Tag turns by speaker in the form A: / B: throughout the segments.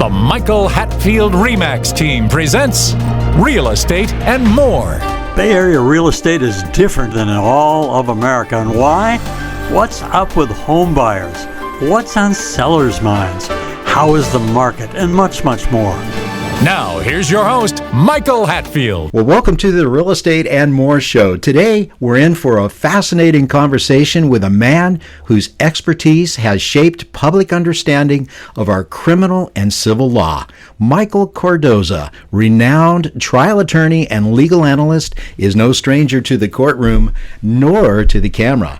A: The Michael Hatfield Remax team presents Real Estate and More.
B: Bay Area real estate is different than in all of America. And why? What's up with home buyers? What's on sellers' minds? How is the market? And much, much more.
A: Now, here's your host, Michael Hatfield.
C: Well, welcome to the Real Estate and More show. Today, we're in for a fascinating conversation with a man whose expertise has shaped public understanding of our criminal and civil law. Michael Cardoza, renowned trial attorney and legal analyst, is no stranger to the courtroom nor to the camera.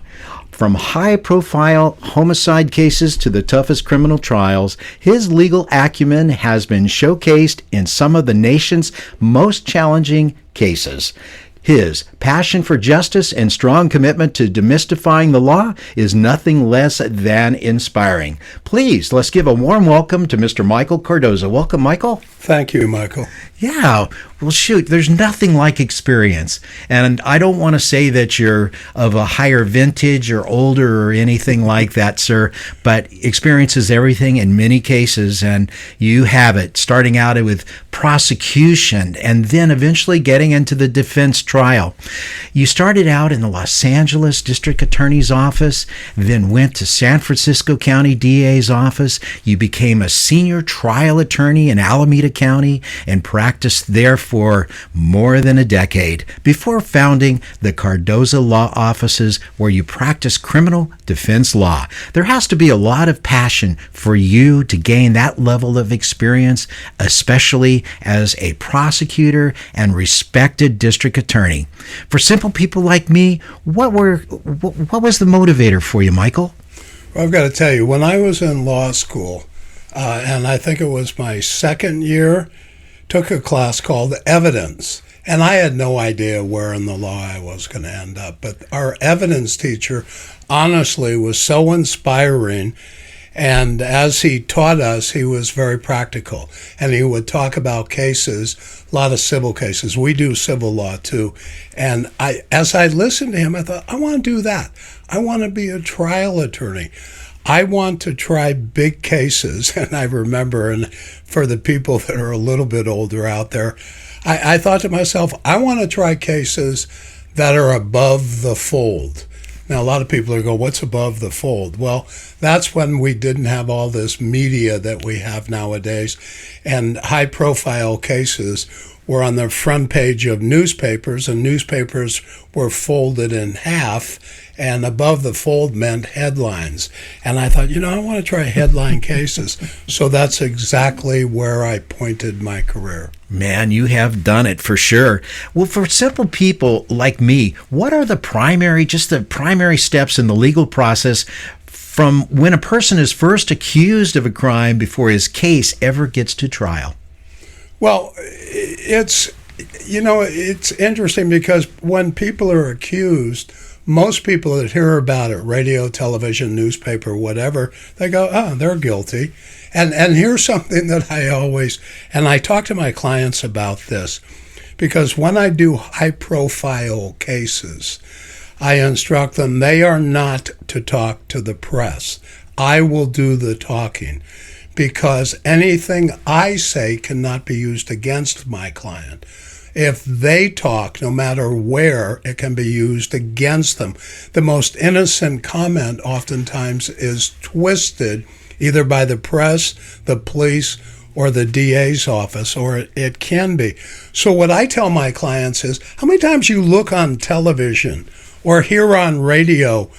C: From high-profile homicide cases to the toughest criminal trials, his legal acumen has been showcased in some of the nation's most challenging cases. His passion for justice and strong commitment to demystifying the law is nothing less than inspiring. Please, let's give a warm welcome to Mr. Michael Cardoza. Welcome, Michael.
D: Thank you, Michael.
C: Yeah, well, shoot, there's nothing like experience. And I don't want to say that you're of a higher vintage or older or anything like that, sir, but experience is everything in many cases, and you have it, starting out with prosecution and then eventually getting into the defense trial. You started out in the Los Angeles District Attorney's Office, then went to San Francisco County DA's office. You became a senior trial attorney in Alameda County and practiced there for more than a decade before founding the Cardoza Law Offices, where you practice criminal defense law. There has to be a lot of passion for you to gain that level of experience, especially as a prosecutor and respected district attorney. For simple people like me, what was the motivator for you, Michael?
D: Well, I've got to tell you, when I was in law school, and I think it was my second year, took a class called Evidence. And I had no idea where in the law I was going to end up. But our evidence teacher, honestly, was so inspiring. And as he taught us, he was very practical. And he would talk about cases, a lot of civil cases. We do civil law too. And as I listened to him, I thought, I want to do that. I want to be a trial attorney. I want to try big cases. And I remember, and for the people that are a little bit older out there, I thought to myself, I want to try cases that are above the fold. Now, a lot of people are going, what's above the fold? Well, that's when we didn't have all this media that we have nowadays. And high-profile cases were on the front page of newspapers, and newspapers were folded in half, and above the fold meant headlines. And I thought, I want to try headline cases. So that's exactly where I pointed my career.
C: Man, you have done it for sure. Well, for simple people like me, what are the primary steps in the legal process from when a person is first accused of a crime before his case ever gets to trial?
D: Well, it's interesting because when people are accused, most people that hear about it, radio, television, newspaper, whatever, they go, oh, they're guilty. And here's something that I talk to my clients about this, because when I do high-profile cases, I instruct them they are not to talk to the press. I will do the talking, because anything I say cannot be used against my client. If they talk, no matter where, it can be used against them. The most innocent comment oftentimes is twisted either by the press, the police, or the DA's office, or it can be. So what I tell my clients is, how many times you look on television or hear on radio,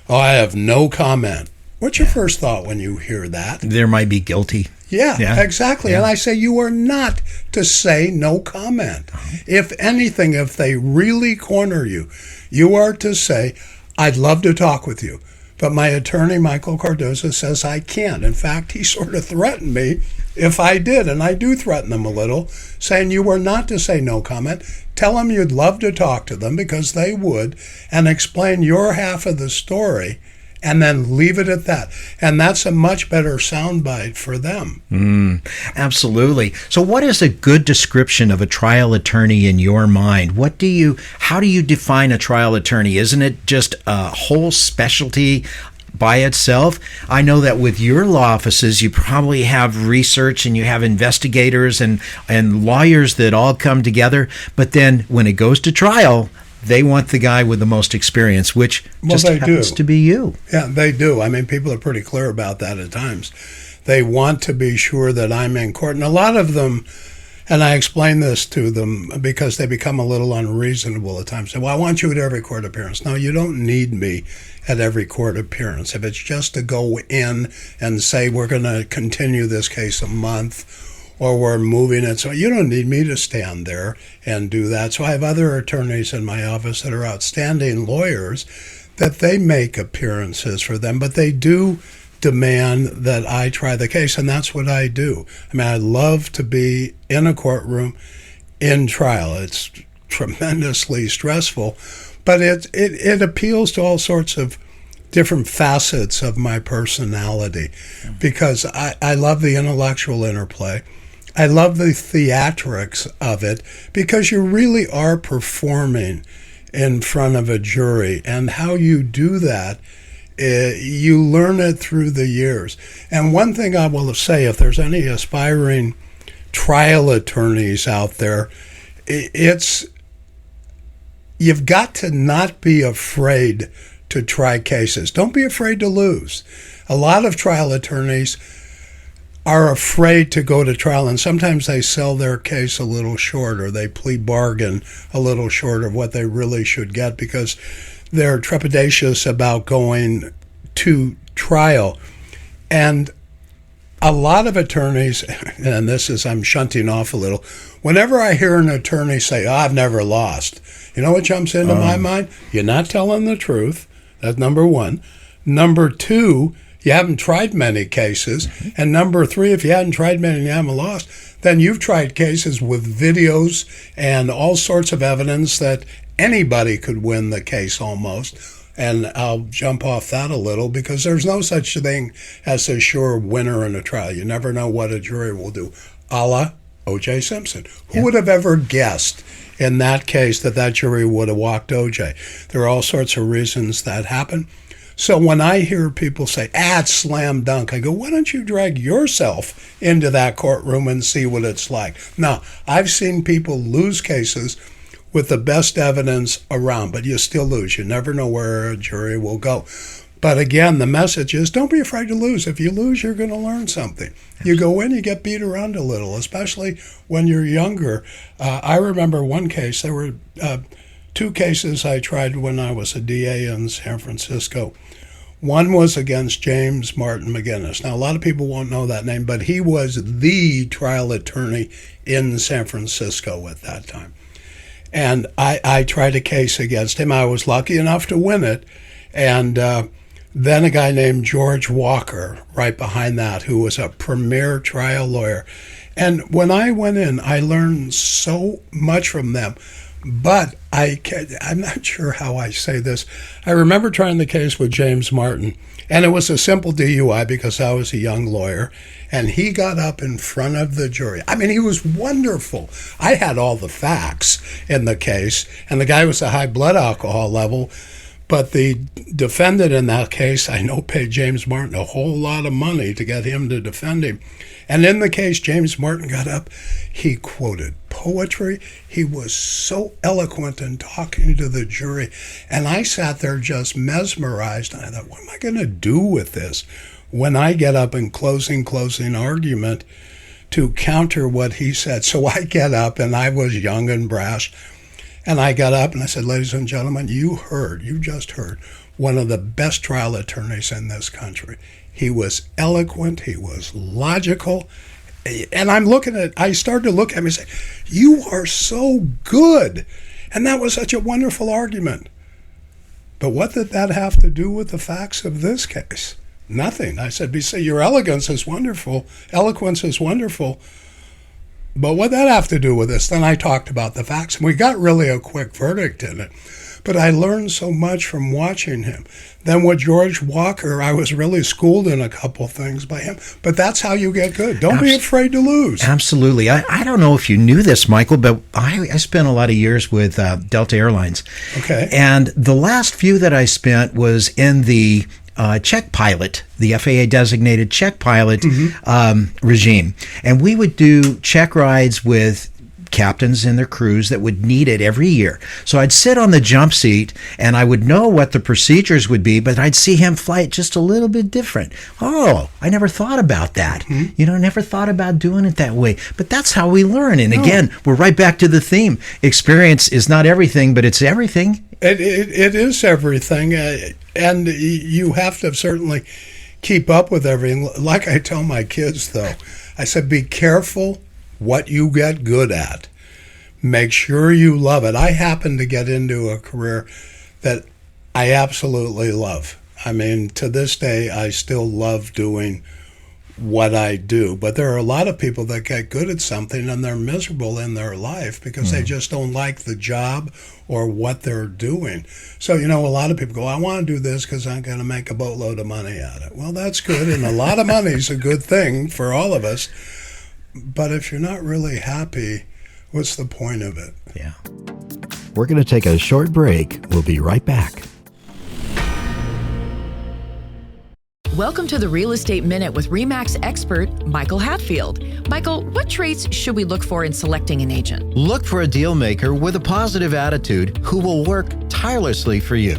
D: oh, I have no comment. What's your first thought when you hear that?
C: There might be guilty.
D: Yeah, exactly. Yeah. And I say you are not to say no comment. If anything, if they really corner you, you are to say, I'd love to talk with you, but my attorney, Michael Cardoza, says I can't. In fact, he sort of threatened me if I did, and I do threaten them a little, saying you are not to say no comment. Tell them you'd love to talk to them, because they would, and explain your half of the story, and then leave it at that. And that's a much better soundbite for them.
C: Absolutely. So what is a good description of a trial attorney in your mind? How do you define a trial attorney? Isn't it just a whole specialty by itself. I know that with your law offices, you probably have research and you have investigators and lawyers that all come together. But then when it goes to trial, they want the guy with the most experience, which just happens to be you.
D: Yeah, they do. I mean, people are pretty clear about that at times. They want to be sure that I'm in court. And a lot of them, and I explain this to them because they become a little unreasonable at times. Say, well, I want you at every court appearance. No, you don't need me at every court appearance. If it's just to go in and say we're going to continue this case a month or we're moving it, so you don't need me to stand there and do that. So I have other attorneys in my office that are outstanding lawyers that they make appearances for them, but they do demand that I try the case, and that's what I do. I mean, I love to be in a courtroom in trial. It's tremendously stressful, but it appeals to all sorts of different facets of my personality because I love the intellectual interplay. I love the theatrics of it because you really are performing in front of a jury, and how you do that, you learn it through the years. And one thing I will say, if there's any aspiring trial attorneys out there, you've got to not be afraid to try cases. Don't be afraid to lose. A lot of trial attorneys are afraid to go to trial, and sometimes they sell their case a little short, or they plea bargain a little short of what they really should get because they're trepidatious about going to trial. And a lot of attorneys, and this is, I'm shunting off a little, whenever I hear an attorney say, I've never lost, you know what jumps into my mind? You're not telling the truth. That's number one. Number two, you haven't tried many cases. And number three, if you hadn't tried many and you haven't lost, then you've tried cases with videos and all sorts of evidence that anybody could win the case almost. And I'll jump off that a little because there's no such thing as a sure winner in a trial. You never know what a jury will do. A la O.J. Simpson. Who would have ever guessed in that case that jury would have walked O.J.? There are all sorts of reasons that happen. So when I hear people say, it's slam dunk, I go, why don't you drag yourself into that courtroom and see what it's like? Now, I've seen people lose cases with the best evidence around, but you still lose. You never know where a jury will go. But again, the message is don't be afraid to lose. If you lose, you're going to learn something. You go in, you get beat around a little, especially when you're younger. I remember one case, there were two cases I tried when I was a DA in San Francisco. One was against James Martin McGinnis. Now, a lot of people won't know that name, but he was the trial attorney in San Francisco at that time. And I tried a case against him. I was lucky enough to win it. And then a guy named George Walker right behind that, who was a premier trial lawyer. And when I went in, I learned so much from them. But I'm not sure how I say this. I remember trying the case with James Martin, and it was a simple DUI because I was a young lawyer, and he got up in front of the jury. I mean, he was wonderful. I had all the facts in the case, and the guy was a high blood alcohol level, but the defendant in that case, I know, paid James Martin a whole lot of money to get him to defend him. And in the case, James Martin got up, he quoted poetry. He was so eloquent in talking to the jury. And I sat there just mesmerized. And I thought, what am I going to do with this when I get up in closing argument to counter what he said? So I get up, and I was young and brash. And I got up and I said, ladies and gentlemen, you just heard one of the best trial attorneys in this country. He was eloquent, he was logical. And I started to look at him and say, you are so good. And that was such a wonderful argument. But what did that have to do with the facts of this case? Nothing. I said, your eloquence is wonderful, eloquence is wonderful. But what did that have to do with this? Then I talked about the facts, and we got really a quick verdict in it. But I learned so much from watching him. Then with George Walker, I was really schooled in a couple things by him. But that's how you get good. Don't be afraid to lose.
C: Absolutely. I don't know if you knew this, Michael, but I spent a lot of years with Delta Airlines.
D: Okay.
C: And the last few that I spent was in the check pilot, the FAA designated check pilot regime. And we would do check rides with captains and their crews that would need it every year. So I'd sit on the jump seat and I would know what the procedures would be, but I'd see him fly it just a little bit different. Oh, I never thought about that. Never thought about doing it that way. But that's how we learn. And again, we're right back to the theme. Experience is not everything, but it's everything.
D: It is everything. And you have to certainly keep up with everything. Like I tell my kids, though, I said, be careful what you get good at. Make sure you love it. I happen to get into a career that I absolutely love. I mean, to this day, I still love doing what I do. But there are a lot of people that get good at something and they're miserable in their life because they just don't like the job or what they're doing. So, a lot of people go, I want to do this because I'm going to make a boatload of money at it. Well, that's good. And a lot of money is a good thing for all of us. But if you're not really happy, what's the point of it?
C: Yeah.
E: We're going to take a short break. We'll be right back.
F: Welcome to the Real Estate Minute with RE/MAX expert Michael Hatfield. Michael, what traits should we look for in selecting an agent?
E: Look for a deal maker with a positive attitude who will work tirelessly for you.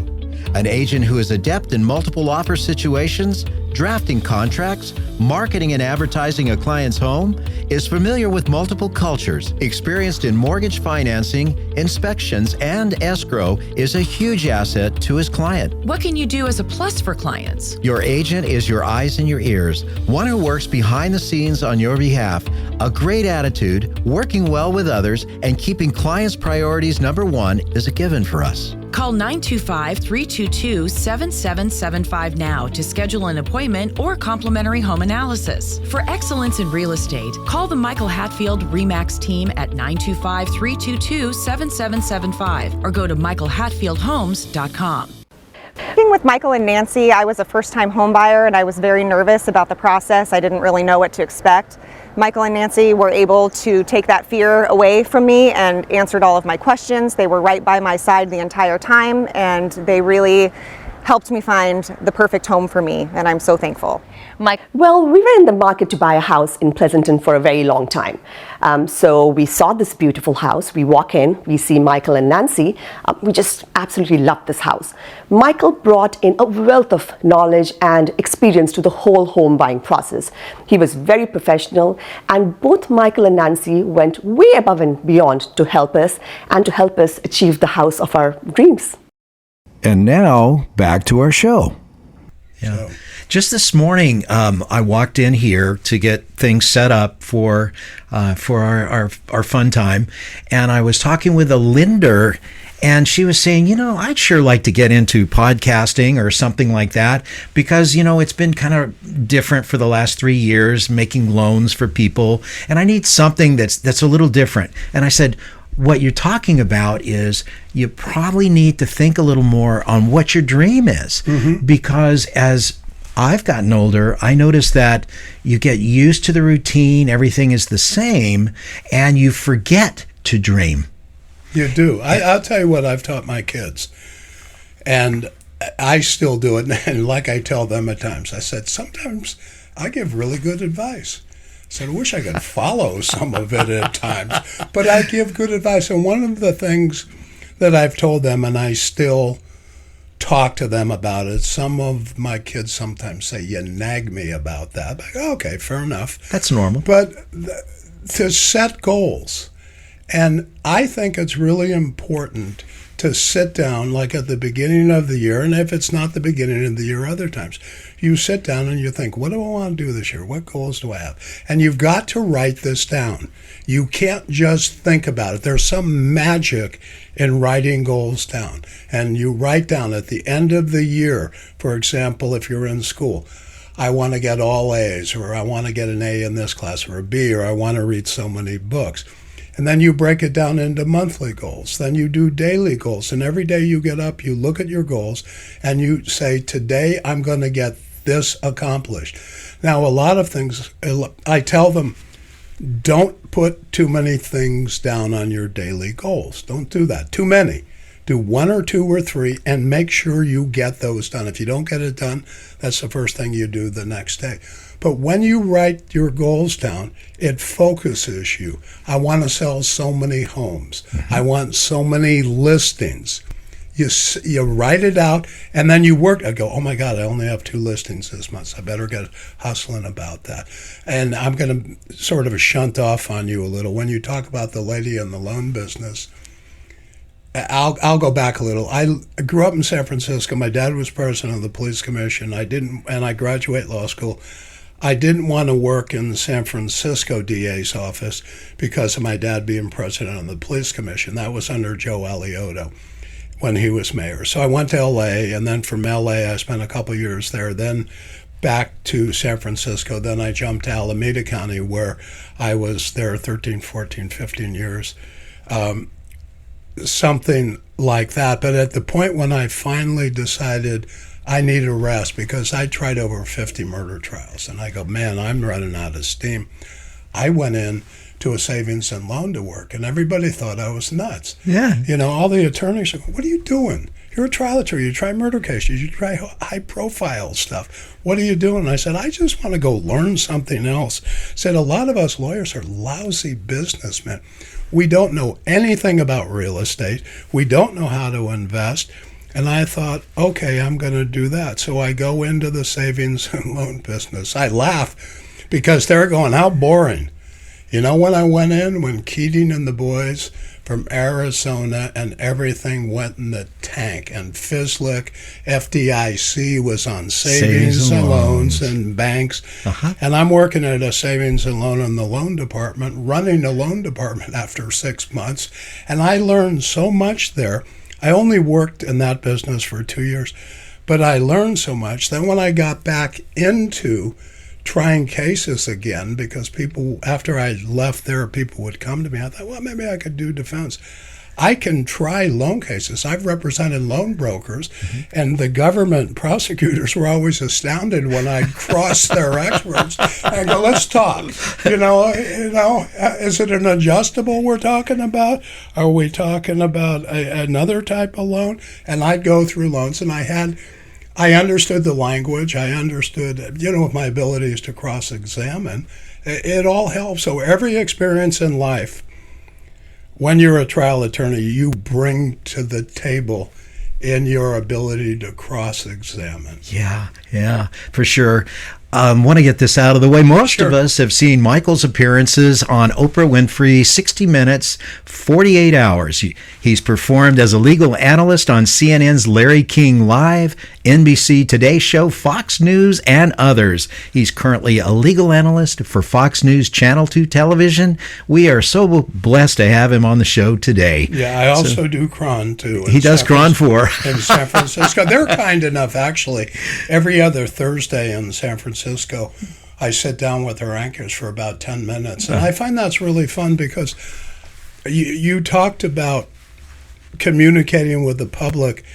E: An agent who is adept in multiple offer situations, drafting contracts, marketing and advertising a client's home, is familiar with multiple cultures, experienced in mortgage financing, inspections, and escrow, is a huge asset to his client.
F: What can you do as a plus for clients?
E: Your agent is your eyes and your ears, one who works behind the scenes on your behalf. A great attitude, working well with others, and keeping clients' priorities number one is a given for us.
F: Call 925-322-7775 now to schedule an appointment or complimentary home analysis. For excellence in real estate, call the Michael Hatfield RE/MAX team at 925-322-7775 or go to michaelhatfieldhomes.com.
G: Working with Michael and Nancy, I was a first-time home buyer and I was very nervous about the process. I didn't really know what to expect. Michael and Nancy were able to take that fear away from me and answered all of my questions. They were right by my side the entire time and they really helped me find the perfect home for me, and I'm so thankful.
H: Mike? Well, we were in the market to buy a house in Pleasanton for a very long time. So we saw this beautiful house. We walk in, we see Michael and Nancy. We just absolutely loved this house. Michael brought in a wealth of knowledge and experience to the whole home buying process. He was very professional, and both Michael and Nancy went way above and beyond to help us and to help us achieve the house of our dreams.
E: And now, back to our show.
C: Yeah. Just this morning, I walked in here to get things set up for our fun time, and I was talking with a lender, and she was saying, I'd sure like to get into podcasting or something like that because, it's been kind of different for the last 3 years, making loans for people, and I need something that's a little different. And I said, what you're talking about is you probably need to think a little more on what your dream is, because as I've gotten older, I notice that you get used to the routine, everything is the same, and you forget to dream.
D: You do. I'll tell you what I've taught my kids, and I still do it, and like I tell them at times, I said, sometimes I give really good advice. I said, I wish I could follow some of it at times, but I give good advice. And one of the things that I've told them, and I still talk to them about it, some of my kids sometimes say, you nag me about that. Like, okay, fair enough.
C: That's normal.
D: But to set goals. And I think it's really important to sit down like at the beginning of the year, and if it's not the beginning of the year, other times, you sit down and you think, what do I want to do this year? What goals do I have? And you've got to write this down. You can't just think about it. There's some magic in writing goals down. And you write down at the end of the year, for example, if you're in school, I want to get all A's, or I want to get an A in this class, or a B, or I want to read so many books. And then you break it down into monthly goals. Then you do daily goals. And every day you get up, you look at your goals, and you say, today I'm going to get this accomplished. Now, a lot of things, I tell them, don't put too many things down on your daily goals. Don't do that. Too many. Do 1 or 2 or 3 and make sure you get those done. If you don't get it done, that's the first thing you do the next day. But when you write your goals down, it focuses you. I want to sell so many homes. I want so many listings. You write it out, and then you work. I go, oh my God, I only have 2 listings this month. I better get hustling about that. And I'm going to sort of shunt off on you a little. When you talk about the lady in the loan business, I'll go back a little. I grew up in San Francisco. My dad was president of the police commission. I graduated law school. I didn't want to work in the San Francisco DA's office because of my dad being president of the police commission. That was under Joe Alioto when he was mayor. So I went to LA, and then from LA I spent a couple years there, then back to San Francisco. Then I jumped to Alameda County, where I was there 13, 14, 15 years. Something like that. But at the point when I finally decided I need a rest, because I tried over 50 murder trials, and I go, man, I'm running out of steam. I went in to a savings and loan to work, and everybody thought I was nuts.
C: Yeah.
D: All the attorneys go, what are you doing? You're a trial attorney. You try murder cases. You try high-profile stuff. What are you doing? And I said, I just want to go learn something else. I said, a lot of us lawyers are lousy businessmen. We don't know anything about real estate. We don't know how to invest. And I thought, okay, I'm going to do that. So I go into the savings and loan business. I laugh because they're going, how boring. When I went in, when Keating and the boys from Arizona and everything went in the tank, and FISLIC, FDIC was on savings and loans and banks. And I'm working at a savings and loan in the loan department, running the loan department after 6 months. And I learned so much there. I only worked in that business for 2 years, but I learned so much. Then when I got back into trying cases again, because people, after I left there, people would come to me. I thought, well, maybe I could do defense. I can try loan cases. I've represented loan brokers, and the government prosecutors were always astounded when I crossed their experts. I go, let's talk. Is it an adjustable we're talking about? Are we talking about another type of loan? And I'd go through loans, and I understood the language. I understood, with my abilities to cross-examine. It all helps. So every experience in life, when you're a trial attorney, you bring to the table in your ability to cross-examine.
C: Yeah, for sure. Want to get this out of the way. Most of us have seen Michael's appearances on Oprah Winfrey, 60 Minutes, 48 Hours. He's performed as a legal analyst on CNN's Larry King Live, NBC Today Show, Fox News, and others. He's currently a legal analyst for Fox News Channel 2 television. We are so blessed to have him on the show today.
D: Yeah, I also do Cron, too.
C: He does Cron for.
D: In San Francisco. They're kind enough, actually. Every other Thursday in San Francisco, I sit down with their anchors for about 10 minutes. And I find that's really fun because you talked about communicating with the public.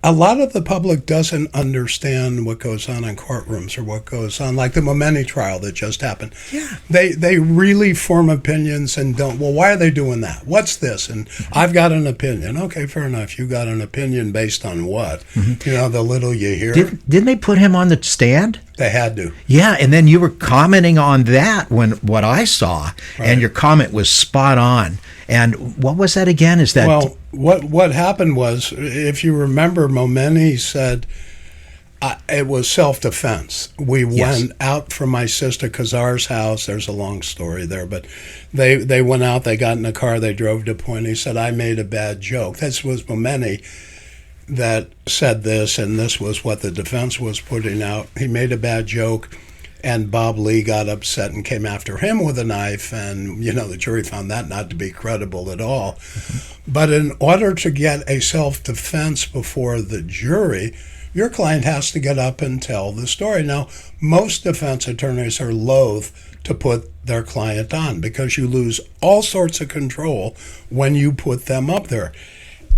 D: A lot of the public doesn't understand what goes on in courtrooms or what goes on, like the Momeni trial that just happened.
C: Yeah.
D: They really form opinions and don't, well, why are they doing that? What's this? And I've got an opinion. Okay, fair enough. You got an opinion based on what? The little you hear.
C: Didn't they put him on the stand?
D: They had to.
C: Yeah, and then you were commenting on that when what I saw, and your comment was spot on. And what was that again? Is that
D: well? What happened was, if you remember, Momeni said it was self-defense. We went out from my sister Kazar's house. There's a long story there, but they went out. They got in a car. They drove to Point. He said, "I made a bad joke." This was Momeni that said this, and this was what the defense was putting out. He made a bad joke, and Bob Lee got upset and came after him with a knife, and the jury found that not to be credible at all. But in order to get a self-defense before the jury, your client has to get up and tell the story. Now, most defense attorneys are loath to put their client on because you lose all sorts of control when you put them up there.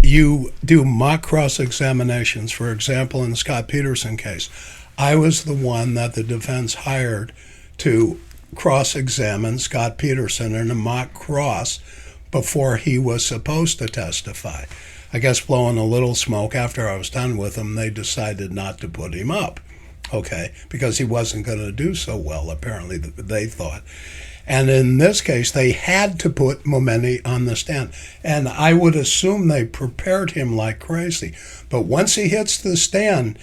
D: You do mock cross-examinations. For example, in the Scott Peterson case, I was the one that the defense hired to cross-examine Scott Peterson in a mock cross before he was supposed to testify. I guess blowing a little smoke. After I was done with him, they decided not to put him up, okay, because he wasn't going to do so well, apparently, they thought. And in this case, they had to put Momenti on the stand. And I would assume they prepared him like crazy. But once he hits the stand,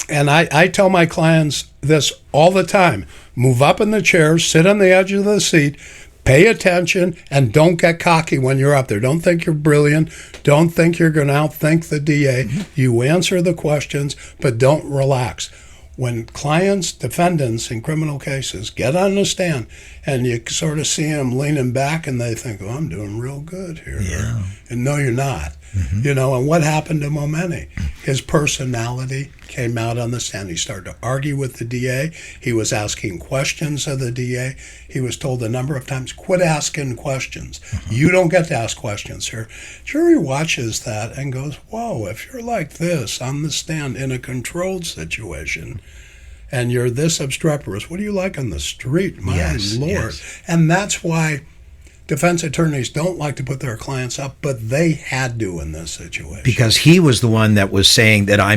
D: and I tell my clients this all the time, move up in the chair, sit on the edge of the seat, pay attention, and don't get cocky when you're up there. Don't think you're brilliant. Don't think you're going to outthink the DA. You answer the questions, but don't relax. When clients, defendants in criminal cases get on the stand and you sort of see them leaning back and they think, oh, I'm doing real good here.
C: Yeah.
D: And no, you're not. You know, and what happened to Momenti? His personality came out on the stand. He started to argue with the DA. He was asking questions of the DA. He was told a number of times, quit asking questions. You don't get to ask questions here. Jury watches that and goes, whoa, if you're like this on the stand in a controlled situation and you're this obstreperous, what do you like on the street? My Lord.
C: Yes.
D: And that's why defense attorneys don't like to put their clients up, but they had to in this situation.
C: Because he was the one that was saying that I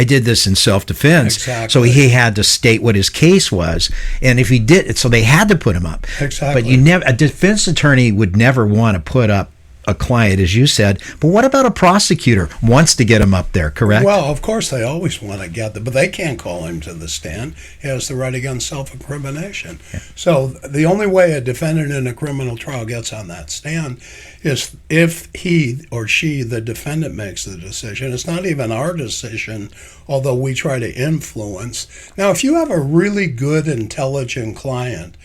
C: did this in self-defense.
D: Exactly.
C: So he had to state what his case was. And if he did, so they had to put him up.
D: Exactly.
C: But a defense attorney would never want to put up a client, as you said. But what about a prosecutor wants to get him up there, correct?
D: Well, of course they always want to get them, but they can't call him to the stand. He has the right against self-incrimination. Yeah. So the only way a defendant in a criminal trial gets on that stand is if he or she, the defendant, makes the decision. It's not even our decision, although we try to influence. Now, if you have a really good, intelligent client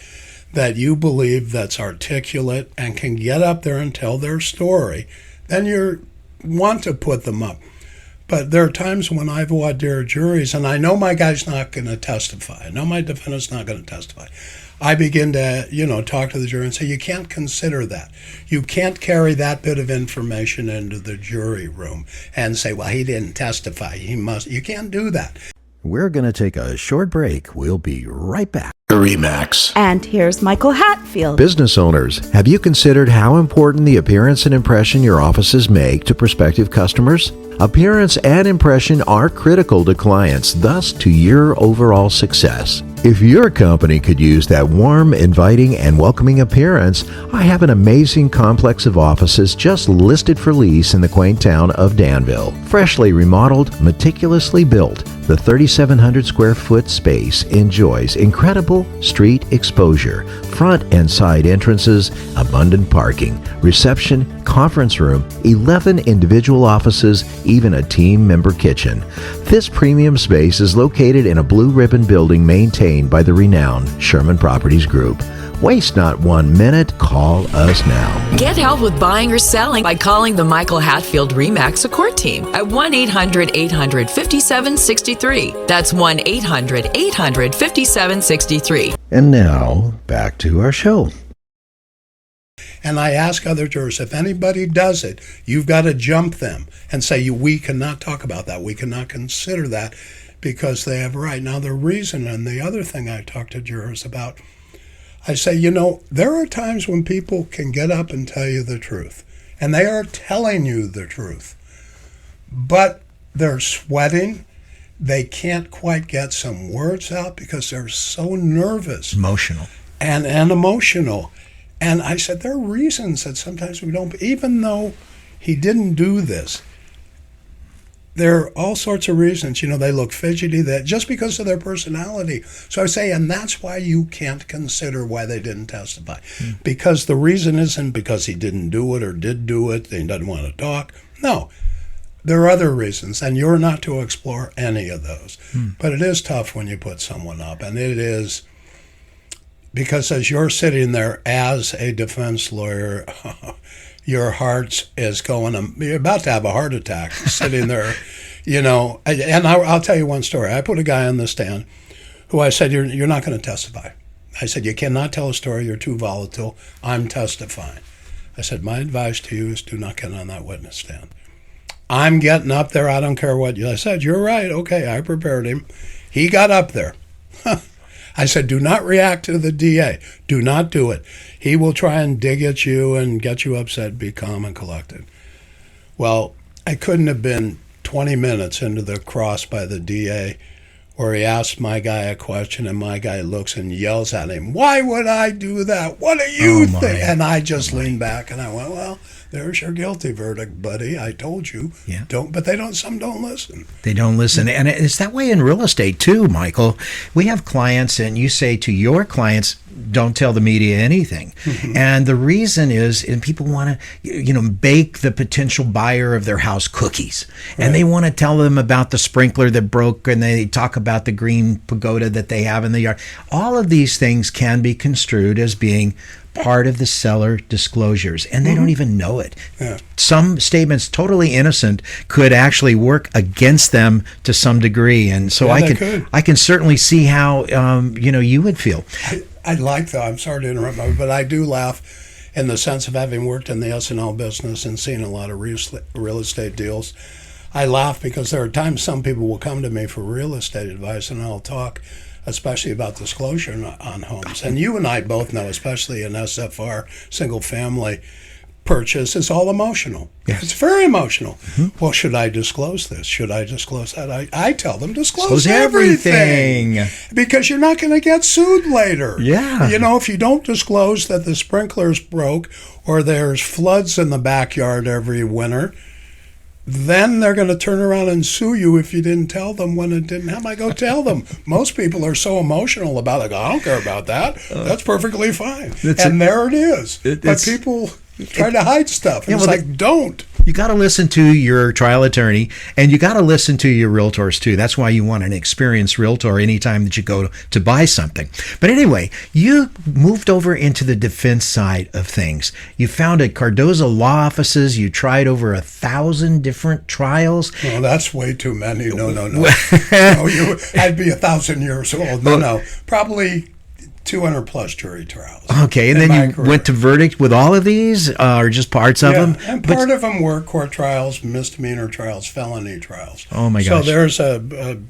D: that you believe that's articulate and can get up there and tell their story, then you want to put them up. But there are times when I've voir dire juries and I know my guy's not going to testify. I know my defendant's not going to testify. I begin to, talk to the jury and say, you can't consider that. You can't carry that bit of information into the jury room and say, well, he didn't testify. He must. You can't do that.
E: We're going to take a short break. We'll be right back.
I: RE/MAX.
J: And here's Michael Hatfield.
E: Business owners, have you considered how important the appearance and impression your offices make to prospective customers? Appearance and impression are critical to clients, thus to your overall success. If your company could use that warm, inviting, and welcoming appearance, I have an amazing complex of offices just listed for lease in the quaint town of Danville. Freshly remodeled, meticulously built, the 3,700 square foot space enjoys incredible street exposure, front and side entrances, abundant parking, reception, conference room, 11 individual offices, even a team member kitchen. This premium space is located in a blue ribbon building maintained by the renowned Sherman Properties Group. Waste not 1 minute. Call us now.
F: Get help with buying or selling by calling the Michael Hatfield RE/MAX Support Team at 1-800-800-5763. That's 1-800-800-5763.
E: And now, back to our show.
D: And I ask other jurors, if anybody does it, you've got to jump them and say, we cannot talk about that. We cannot consider that because they have a right. Now, the reason, and the other thing I talk to jurors about, I say, there are times when people can get up and tell you the truth, and they are telling you the truth, but they're sweating. They can't quite get some words out because they're so nervous.
C: Emotional.
D: And emotional. And I said, there are reasons that sometimes we don't, even though he didn't do this, there are all sorts of reasons. They look fidgety, that just because of their personality. So I say, and that's why you can't consider why they didn't testify. Because the reason isn't because he didn't do it or did do it, he doesn't want to talk. No, there are other reasons, and you're not to explore any of those. But it is tough when you put someone up, and it is because as you're sitting there as a defense lawyer, your heart is going, you're about to have a heart attack sitting there, and I'll tell you one story. I put a guy on the stand who I said, you're not going to testify. I said, you cannot tell a story. You're too volatile. I'm testifying. I said, my advice to you is do not get on that witness stand. I'm getting up there. I don't care what you. I said, you're right. Okay, I prepared him. He got up there. I said, do not react to the DA. Do not do it. He will try and dig at you and get you upset. Be calm and collected. Well, I couldn't have been 20 minutes into the cross by the DA where he asks my guy a question and my guy looks and yells at him, "Why would I do that? What do you think?" And I just leaned back and I went, "Well, there's your guilty verdict, buddy. I told you."
C: Yeah.
D: Don't, but some don't listen.
C: They don't listen. And it's that way in real estate too, Michael. We have clients and you say to your clients, don't tell the media anything. And the reason is, and people want to, bake the potential buyer of their house cookies. And they want to tell them about the sprinkler that broke, and they talk about the green pagoda that they have in the yard. All of these things can be construed as being part of the seller disclosures, and they don't even know it.
D: Yeah.
C: Some statements, totally innocent, could actually work against them to some degree. And so I can certainly see how, you would feel.
D: I like that. I'm sorry to interrupt, but I do laugh in the sense of having worked in the S&L business and seen a lot of real estate deals. I laugh because there are times some people will come to me for real estate advice, and I'll talk especially about disclosure on homes. And you and I both know, especially in SFR, single family purchase, it's all emotional.
C: Yes.
D: It's very emotional. Well, should I disclose this? Should I disclose that? I tell them disclose everything. Because you're not going to get sued later.
C: Yeah.
D: If you don't disclose that the sprinklers broke or there's floods in the backyard every winter, then they're going to turn around and sue you if you didn't tell them when it didn't happen. I go tell them. Most people are so emotional about it. I don't care about that. That's perfectly fine. There it is. But people try to hide stuff. And it's don't.
C: You got to listen to your trial attorney, and you got to listen to your realtors too. That's why you want an experienced realtor anytime that you go to buy something. But anyway, you moved over into the defense side of things. You founded Cardoza Law Offices. You tried over 1,000 different trials.
D: Oh, that's way too many. No. No, I'd be 1,000 years old. No. Probably 200 plus jury trials.
C: Okay, and then you went to verdict with all of these, or just parts of them?
D: And part of them were court trials, misdemeanor trials, felony trials.
C: Oh my gosh.
D: So there's a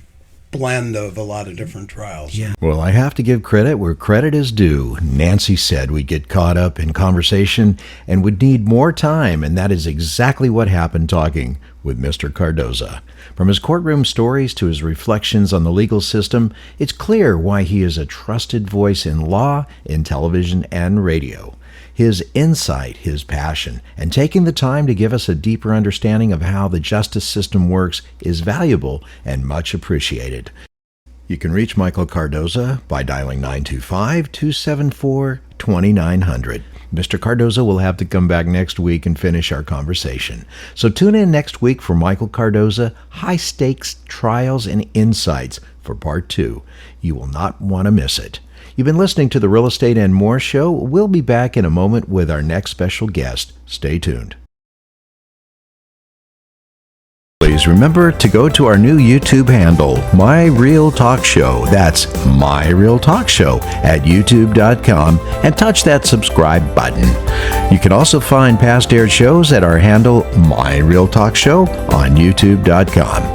D: blend of a lot of different trials.
C: Yeah.
E: Well, I have to give credit where credit is due. Nancy said we'd get caught up in conversation and would need more time, and that is exactly what happened talking with Mr. Cardoza. From his courtroom stories to his reflections on the legal system, it's clear why he is a trusted voice in law, in television, and radio. His insight, his passion, and taking the time to give us a deeper understanding of how the justice system works is valuable and much appreciated. You can reach Michael Cardoza by dialing 925-274-2900. Mr. Cardoza will have to come back next week and finish our conversation. So tune in next week for Michael Cardoza, High Stakes Trials and Insights for Part 2. You will not want to miss it. You've been listening to the Real Estate and More Show. We'll be back in a moment with our next special guest. Stay tuned. Please remember to go to our new YouTube handle, My Real Talk Show. That's My Real Talk Show at youtube.com, and touch that subscribe button. You can also find past aired shows at our handle, My Real Talk Show, on youtube.com.